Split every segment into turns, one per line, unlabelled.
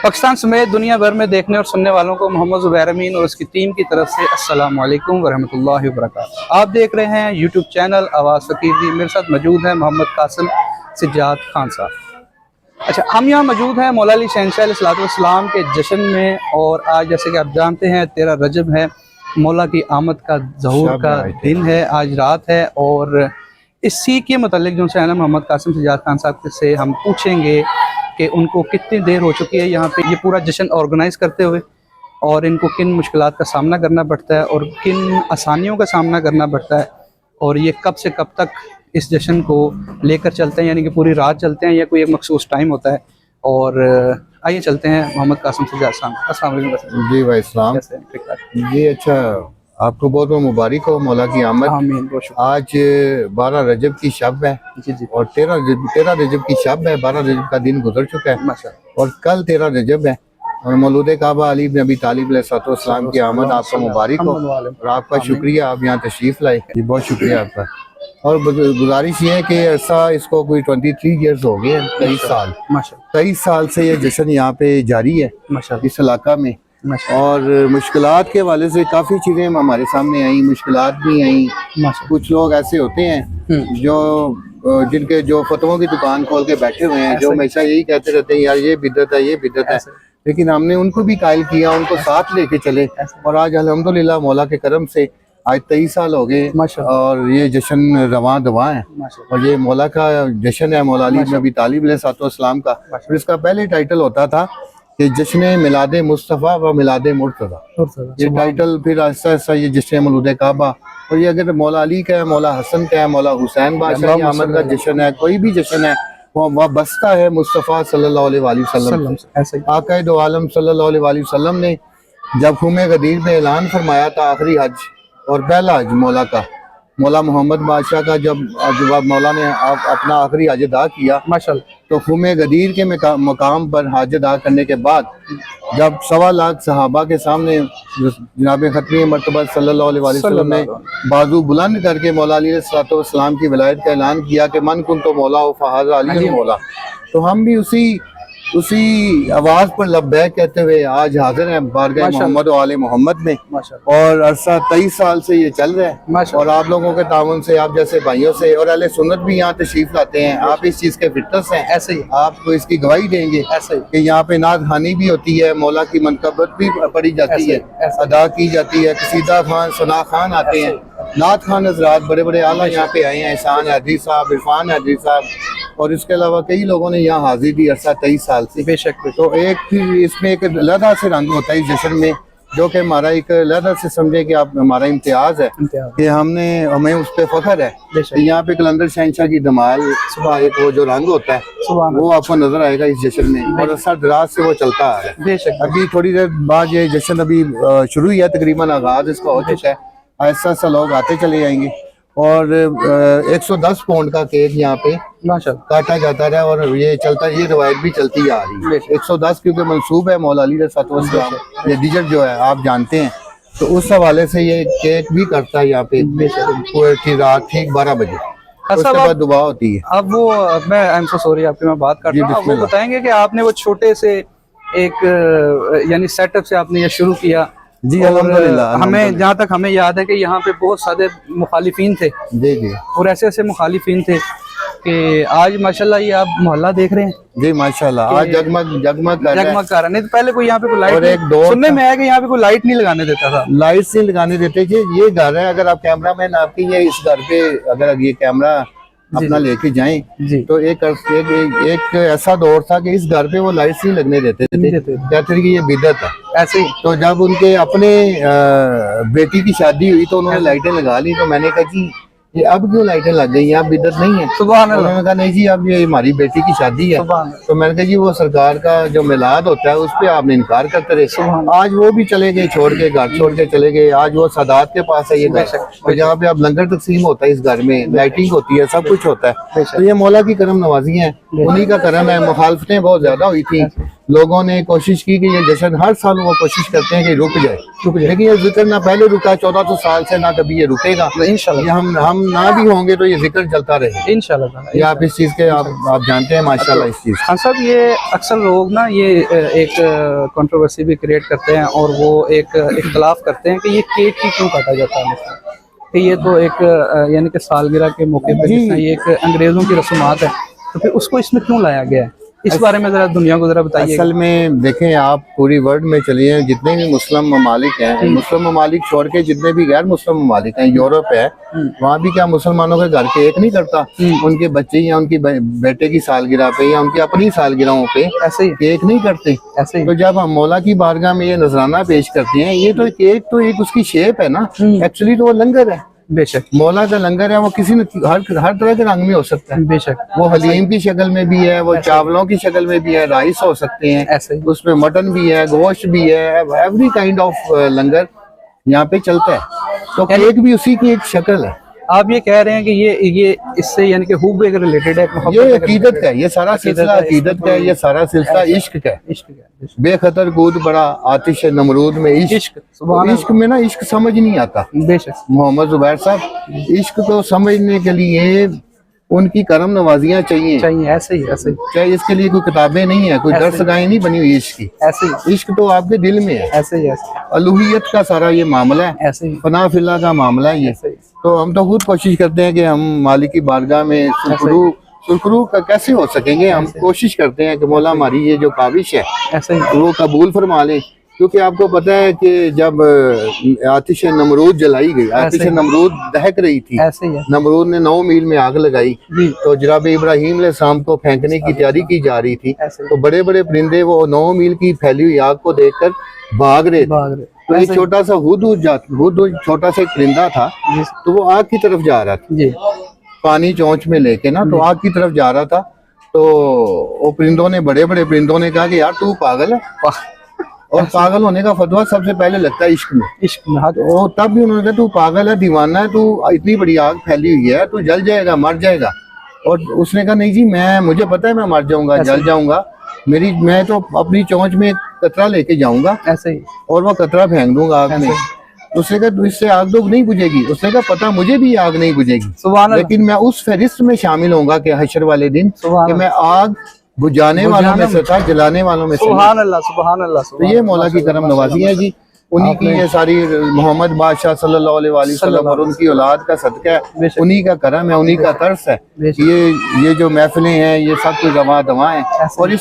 पाकिस्तान समेत दुनिया भर में देखने और सुनने वालों को मोहम्मद ज़ुबैर अमीन और उसकी टीम की तरफ से अस्सलाम वालेकुम वरहमतुल्लाहि वबरकातुहू। आप देख रहे हैं यूट्यूब चैनल आवाज़ फ़कीर दी। मेरे साथ मौजूद हैं मोहम्मद कासिम सज्जाद खान साहब। अच्छा, हम यहाँ मौजूद हैं मौला अली शहंशाह अलैहिस्सलाम के जश्न में, और आज जैसे कि आप जानते हैं 13 रजब है, मौला की आमद का ज़हूर का दिन है, आज रात है। और इसी के मतलब जो है ना मोहम्मद कासिम सज्जाद खान साहब से हम पूछेंगे कि उनको कितनी देर हो चुकी है यहाँ पे ये पूरा जश्न ऑर्गेनाइज़ करते हुए, और इनको किन मुश्किलात का सामना करना पड़ता है और किन आसानियों का सामना करना पड़ता है, और ये कब से कब तक इस जश्न को लेकर चलते हैं, यानी कि पूरी रात चलते हैं या कोई एक मखसूस टाइम होता है। और आइए चलते हैं मोहम्मद कासिम सज्जाद साहब। अस्सलाम वालेकुम।
जी भाई इस्लाम जी। अच्छा, आपको बहुत बहुत मुबारक हो मौला की आमद।
आमीन।
आज 12 रजब की शब है
जी।
और 13 रजब की शब है। 12 रजब का दिन गुजर चुका है और कल 13 रजब है और मौलूद काबा अली इब्न अबी तालिब अलैहिस्सलाम की आमद आपको मुबारक हो और आपका शुक्रिया, आप यहाँ तशरीफ लाए जी, बहुत शुक्रिया आपका। और गुजारिश ये है कि ऐसा इसको कोई 23 ईयर्स हो गए हैं, 23 साल से ये जश्न यहाँ पे जारी है इस इलाका में। और मुश्किलात के हवाले से काफ़ी चीज़ें हमारे सामने आई, मुश्किलात भी आई। कुछ लोग ऐसे होते हैं जो जिनके जो फतवों की दुकान खोल के बैठे हुए हैं, जो हमेशा यही कहते रहते हैं यार ये बिदअत है, ये बिदअत है, लेकिन हमने उनको भी कायल किया, उनको साथ लेके चले और आज अल्हम्दुलिल्लाह मौला के करम से आज 23 साल हो गए और ये जश्न रवां दवा है। और ये मौला का जश्न है, मौला अली इब्न अबी तालिब अलैहिस्सलाम का। और इसका पहले टाइटल होता था कि जश्न मिलाद मुस्तफ़ा व मिलाद मुर्तज़ा। ये टाइटल फिर आहिस्ता आहिस्ता ये जश्न मौलूद काबा, और ये अगर मौला अली का है, मौला हसन का है, मौला हुसैन बादशाह की आमद का जश्न है, कोई भी जश्न है वो वाबस्ता है मुस्तफ़ा सल्लल्लाहु अलैहि वसल्लम से। आक़ाए दो आलम सल्लल्लाहु अलैहि वसल्लम ने जब खुमे गदीर में ऐलान फरमाया था आखिरी हज और पहला हज मौला का, मौला मोहम्मद बादशाह का, जब मौला ने अपना आखिरी हज अदा किया माशाअल्लाह, तो खुमे गदीर के मकाम पर हज अदा करने के बाद जब 1.25 लाख सहाबा के सामने जनाब खतमी मर्तबा सल्लल्लाहु अलैहि वसल्लम ने बाजू बुलंद करके मौला अली अलैहिस्सलाम की विलायत का ऐलान किया कि मन कुन तो मौला व फहाज़ा अली मौला, तो हम भी उसी आवाज पर लब्बैक कहते हुए आज हाजिर हैं बारगाह मोहम्मद और आले मोहम्मद में। और अरसा 23 साल से ये चल रहा है और आप लोगों के ताउन से, आप जैसे भाइयों से और अहले सुन्नत भी यहाँ तशरीफ लाते हैं। आप इस चीज के फिटनेस हैं, ऐसे ही आपको इसकी गवाही देंगे ऐसे कि यहाँ पे नात खानी भी होती है, मौला की मनकबत भी पढ़ी जाती है, अदा की जाती है। कसीदा खान, सना खान आते हैं, नात खान हजरात बड़े बड़े आला यहाँ पे आए हैं, एहसान हैदरी साहब, इरफान हैदरी साहब, और इसके अलावा कई लोगों ने यहाँ हाजिर दी अरसा 23 साल से। बेशक। तो एक इसमें एक अलग से रंग होता है इस जश्न में, जो कि हमारा एक अलग से समझे कि आप हमारा इम्तियाज है कि हमें उस पर फख्र है। यहाँ पे कलंदर शहंशाह की धमाल सुबह एक वो जो रंग होता है वो आपको नजर आएगा इस जश्न में, और अरसा दराज से वो चलता आ रहा है। अभी थोड़ी देर बाद ये जश्न अभी शुरू हुआ, तकरीबन आगाज इसका हो चुका है, ऐसा ऐसा लोग आते चले जाएंगे। और 110 पाउंड का केक यहाँ पे काटा जाता रहा और ये चलता, ये रवायत भी चलती आ रही है। 110 क्योंकि मंसूब है मौला अली अलैहिस्सलाम, ये डिजर्ट जो है आप जानते हैं, तो उस हवाले से ये केक भी करता है यहाँ पे रात ठीक 12 बजे, उसके बाद दुआ होती है। अब वो मैं आई एम सो सॉरी आपकी मैं बात कर रहा हूँ, वो बताएंगे कि आपने वो छोटे से एक यानी सेटअप से आपने ये शुरू किया जी। अल्हम्दुलिल्लाह, हमें जहाँ तक हमें याद है कि यहाँ पे बहुत सारे मुखालिफिन थे जी, और ऐसे ऐसे मुखालिफिन थे कि आज माशाल्लाह ये आप मोहल्ला देख रहे हैं जी, माशाल्लाह आज जगमग कर रहा है। नहीं तो पहले कोई यहाँ पे कोई लाइट, सुनने में आया कि यहाँ पे कोई लाइट नहीं लगाने देता था, लाइट से लगाने देते थे। ये घर है, अगर आप कैमरा मैन आपकी ये इस घर पे अगर ये कैमरा अपना लेके जाएं तो एक ऐसा दौर था कि इस घर पे वो लाइट्स नहीं लगने देते थे, कहते थे कि ये बिदअत है ऐसे ही। तो जब उनके अपने बेटी की शादी हुई तो उन्होंने लाइटें लगा ली, तो मैंने कहा जी ये अब क्यों लाइटें लग गई, यहाँ बिदअत नहीं है। उन्होंने कहा नहीं जी अब ये हमारी बेटी की शादी है। तो मैंने कहा जी वो सरकार का जो मिलाद होता है उस पर आपने इनकार करते रहे। आज वो भी चले गए, छोड़ के घर छोड़ के चले गए। आज वो सादात के पास है ये घर, तो जहाँ पे आप लंगर तकसीम होता है इस घर में, लाइटिंग होती है, सब कुछ होता है। तो ये मौला की करम नवाजी है उन्हीं का करम है। मुखालफतें बहुत ज्यादा हुई थी, लोगों ने कोशिश की कि ये जश्न, हर साल वो कोशिश करते हैं कि रुक जाए, लेकिन ये जिक्र ना पहले रुका 1400 साल से, ना कभी ये रुकेगा इंशाल्लाह। हम ना भी होंगे तो ये जिक्र चलता रहेगा इंशाल्लाह। ये आप इस चीज के आप जानते हैं माशाल्लाह इस चीज।
हाँ साहब, ये अक्सर लोग ना ये एक कंट्रोवर्सी भी क्रिएट करते हैं और वो एक इख्तलाफ करते हैं कि ये केक ही क्यों काटा जाता है, कि ये तो एक यानी कि सालगिरह के मौके पर ये एक अंग्रेजों की रस्मात है, तो फिर उसको इसमें क्यों लाया गया है? इस बारे में जरा दुनिया को जरा बताइए।
असल में देखें, आप पूरी वर्ल्ड में चलिए, जितने भी मुस्लिम ममालिक हैं, मुस्लिम ममालिक छोड़ के जितने भी गैर मुस्लिम ममालिक हैं, यूरोप है, वहाँ भी क्या मुसलमानों के घर केक नहीं करता, उनके बच्चे या उनकी बेटे की सालगिरह पे या उनकी अपनी सालगिरहों पे ऐसे ही केक नहीं करते ऐसे ही। तो जब हम मौला की बारगाह में ये नजराना पेश करते हैं, ये तो केक तो एक उसकी शेप है ना, एक्चुअली तो वो लंगर है।
बेशक
मौला का लंगर है, वो किसी ने हर तरह के रंग में हो सकता है।
बेशक वो
हलीम की शक्ल में भी है, वो चावलों की शक्ल में भी है, राइस हो सकते हैं ऐसे, उसमें मटन भी है, गोश्त भी है, एवरी काइंड ऑफ लंगर यहाँ पे चलता है। तो केक भी उसी की एक शक्ल है।
आप ये कह रहे हैं कि ये इससे यानी कि हुब्बे के रिलेटेड है,
ये अकीदत का है, ये सारा सिलसिला अकीदत का है, ये सारा सिलसिला इश्क का है। बेखतर कूद बड़ा आतिश नमरूद में इश्क, इश्क में ना इश्क समझ नहीं आता। बेशक मोहम्मद जुबैर साहब, इश्क को समझने के लिए उनकी करम नवाजियाँ चाहिए ऐसे ही चाहे इसके लिए कोई किताबें नहीं है, कोई दरसगाहें नहीं बनी हुई इश्क की, ऐसे इश्क तो आपके दिल में है, ऐसे ही अलूहियत का सारा ये मामला है, ऐसे ही फना फिल्ला का मामला है ये। तो हम तो खुद कोशिश करते हैं कि हम मालिक की बारगाह में सुरखरू का कैसे हो सकेंगे, हम कोशिश करते हैं कि मौला हमारी ये जो काविश है ऐसे वो कबूल फरमा ले। क्योंकि आपको पता है कि जब आतिश नमरूद जलाई गई, आतिश नमरूद दहक रही थी, नमरूद ने 9 मील में आग लगाई, तो जनाब इब्राहिम अलैहिस्सलाम को फेंकने की तैयारी की जा रही थी, तो बड़े बड़े परिंदे वो 9 मील की फैली हुई आग को देखकर भाग रहे थे। तो एक छोटा सा हुदहुद छोटा सा एक परिंदा था, तो वो आग की तरफ जा रहा था, पानी चोंच में लेके ना, तो आग की तरफ जा रहा था। तो वो परिंदों ने, बड़े बड़े परिंदों ने कहा कि यार तू पागल है, और पागल होने का फतवा सबसे पहले लगता है इश्क में। तो तब भी उन्होंने कहा तू पागल है, दीवाना है, तू इतनी बड़ी आग फैली हुई है, तू जल जाएगा, मर जाएगा। और उसने कहा नहीं जी, मुझे पता है मैं मर जाऊंगा, जल जाऊंगा, मैं तो अपनी चोंच में कतरा लेके जाऊंगा ऐसे ही, और वो कतरा फेंक दूंगा आग में। उसने कहा इससे आग तो नहीं बुझेगी। उसने कहा पता मुझे भी आग नहीं बुझेगी, लेकिन मैं उस फहरिस्त में शामिल होऊंगा कि हशर वाले दिन कि मैं आग बुझाने वालों में से था, जलाने वालों में से। सुभान अल्लाह, सुभान अल्लाह। तो ये मौला की करम नवाजी है जी, उन्हीं की ये सारी मोहम्मद बादशाह सल्लल्लाहु अलैहि वसल्लम और उनकी औलाद का सदका है, उन्हीं का करम है, उन्हीं का तरस है। ये जो महफिलें हैं ये सब कुछ रवा दवा है। और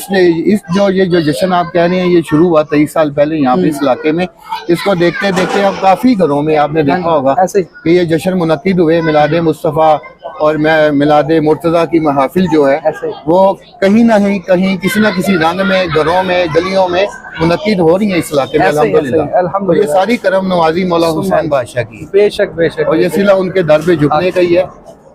ये जो जश्न आप कह रहे हैं ये शुरू हुआ 23 साल पहले यहाँ पे इस इलाके में। इसको देखते देखते अब काफी घरों में आपने देखा होगा कि ये जश्न मुनक्किद हुए, मिलादे मुस्तफ़ा और मिलादे मुर्तज़ा की महफिल जो है वो कहीं ना कहीं किसी न किसी रंग में, घरों में, गलियों में मुनक्किद हो रही है इस इलाके में अल्हम्दुलिल्लाह। ये सारी करम नवाजी मौला हुसैन बादशाह की, बेशक बेशक, और ये सिला उनके दर पे झुकने का ही है।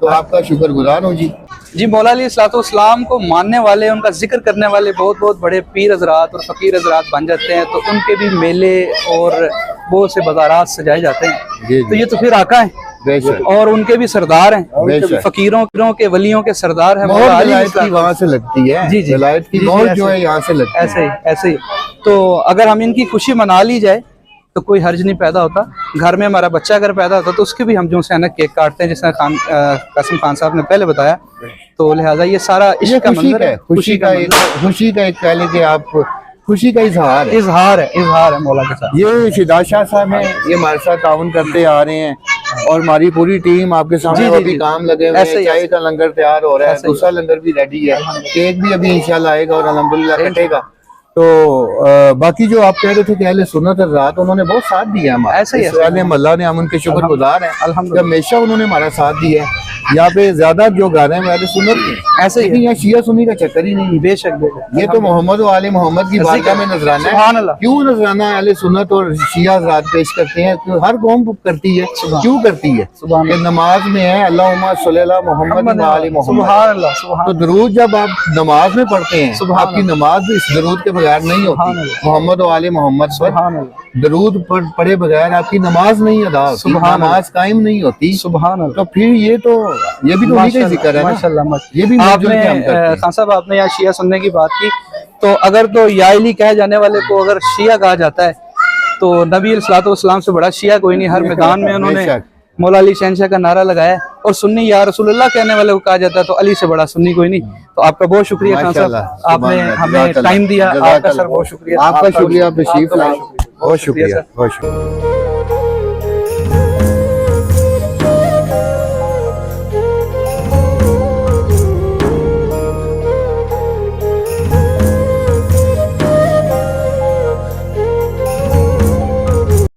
तो आपका शुक्रगुजार हूँ जी। मौला अलैहिस्सलाम को मानने वाले, उनका जिक्र करने वाले बहुत बड़े पीर हजरात और फकीर हजरात बन जाते हैं, तो उनके भी मेले और बहुत से बाजारात सजाए जाते हैं। तो ये तो फिर आका है और उनके भी सरदार हैं, फकीरों के वलियों के सरदार हैं। वहाँ से लगती है जी, विलायत की मोहर जो है यहाँ से लगती है। ऐसे ही तो अगर हम इनकी खुशी मना ली जाए तो कोई हर्ज नहीं पैदा होता। घर में हमारा बच्चा अगर पैदा होता तो उसके भी हम जो है केक काटते हैं, जिसने कासिम खान साहब ने पहले बताया। तो लिहाजा ये सारा इश्क का मंजर है, खुशी का एक कह लीजिए आप, खुशी का इजहार है मौला के साथ। ये शिदात शाह साहब हैं, ये हमारे साथ ताउन करते आ रहे हैं, और हमारी पूरी टीम आपके सामने अभी काम लगे हुए हैं। चाय का लंगर तैयार हो रहा है, दूसरा लंगर भी रेडी है, केक भी अभी इंशाल्लाह आएगा और अल्हम्दुलिल्लाह कटेगा। तो बाकी जो आप कह रहे थे कि अहले सुन्नत रात, उन्होंने बहुत साथ दिया हमारा, ऐसे मल्ला ने, हम उनके शुक्रगुजार हैं, हमेशा उन्होंने हमारा साथ दिया है। यहाँ पे ज्यादा जो गाने हैं अहले सुन्नत के, ऐसे ही यहाँ शिया सुन्नी का चक्कर ही नहीं। बेशक ये तो मोहम्मद वाले मोहम्मद की बारगाह में नजराना है। क्यों नजराना अहले सुन्नत और शिया रात पेश करते हैं? हर कौम करती है, क्यों करती है? नमाज में है अल्लाहुम्मा सल्ली अला मुहम्मद व आलि मुहम्मद। तो दरूद जब आप नमाज में पढ़ते हैं, आपकी नमाज भी इस दरूद के बगैर नहीं होती। मोहम्मद और आले मोहम्मद पर दरूद पढ़े बगैर आपकी नमाज नहीं अदा होती, नमाज कायम नहीं होती।
सुभान अल्लाह।
तो फिर ये भी तो उन्हीं का जिक्र है ना, ये भी
आपने खान साहब आपने यहाँ शिया सुनने की बात की, तो अगर तो याइली कहे जाने वाले को अगर शिया कहा जाता है तो नबी अलैहिस्सलाम से बड़ा शिया कोई नहीं। हर मैदान में उन्होंने मौला अली शहंशाह का नारा लगाया। और सुन्नी या रसूलुल्लाह कहने वाले को कहा जाता है, तो अली से बड़ा सुन्नी कोई नहीं। तो आपका बहुत शुक्रिया खान साहब, आपने हमें टाइम दिया, आपका सर बहुत शुक्रिया।
आपका शुक्रिया, बहुत शुक्रिया।